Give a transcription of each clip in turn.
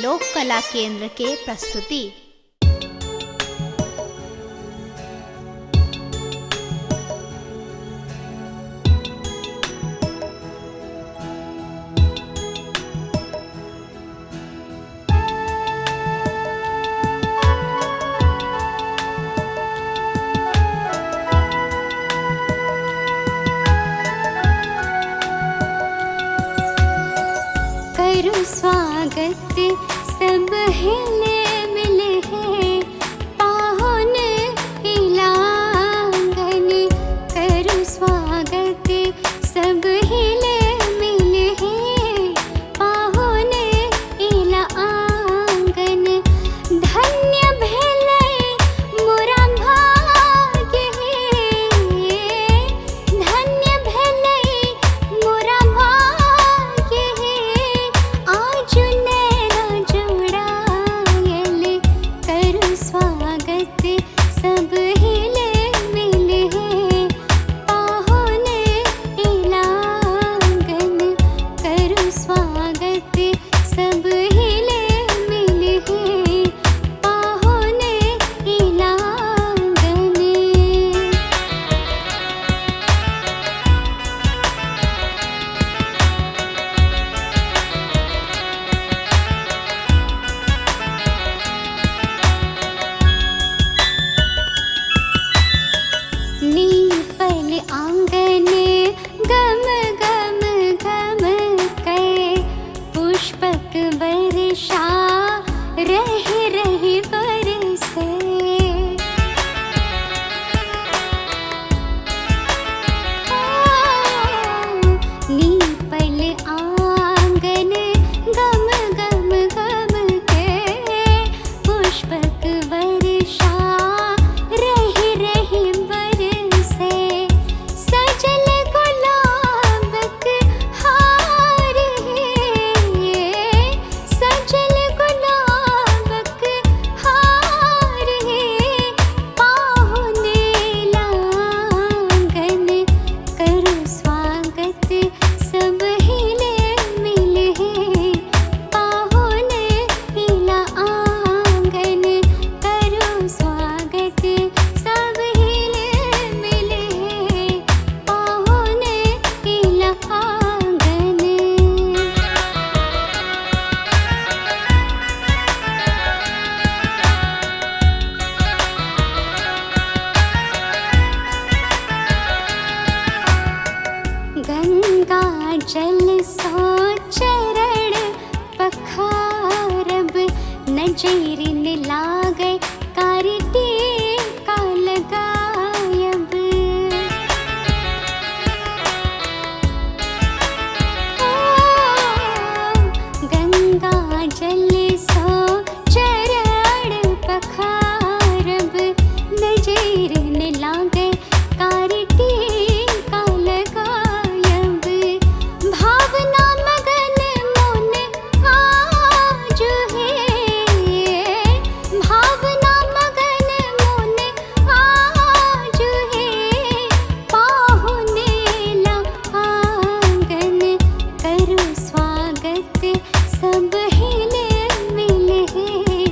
लोक कला केंद्र के प्रस्तुति। स्वागत सब हिले मिले हैं पाहुन इलांगन, करूं स्वागत सब हिले मिले हैं पाहुन इलांगन। धन्य भेलै मोरा भाग्य है, धन्य भेलै मोरा भाग्य है। आज नैना जुड़ायल, करूं स्वागत सब हिले मिले हैं पाहुन इलांगन, करूं स्वागत सब हिले मिले हैं पाहुन इलांगन। नीपल आंगन गम गम गम कै, पुष्पक वर्षा रह रह बरसे। नीपल आंगन गम गम गम कै, पुष्पक वर्षा रह रह बरसे। सजल गुलाबक हार है, सजल गुलाबक हार है पाहुन इलांगन, करूं स्वागत सब हिले मिले हैं पाहुन इलांगन, करूं स्वागत सब हिले मिले हैं पाहुन इलांगन। गंगा जल सो चरण पखारब, नजरिन लागे कारटी का लगायब। गंगा जल सो चरण पखारब, नजरिन लागे कारटी का लगायब। भावना मगन मोन आज है, भावना मगन मोन आज है पाहुन इलांगन, करूं स्वागत सब हिले मिले हैं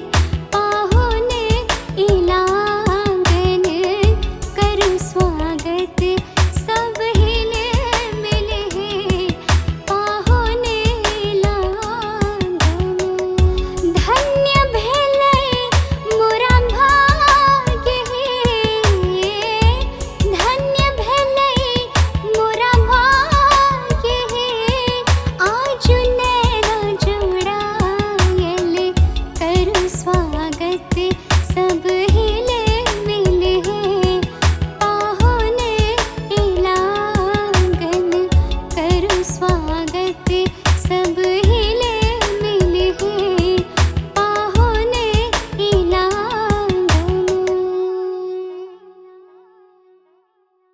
पाहुन इलांगन, करूं स्वागत सब हिले मिले हैं पाहुन इलांगन। धन्य भेलै मोरा भाग्य है, धन्य भेलै मोरा भाग्य है। आज नैना जुड़ायल, करूं स्वागत सब हिले मिले हैं पाहुन इलांगन, करूं स्वागत सब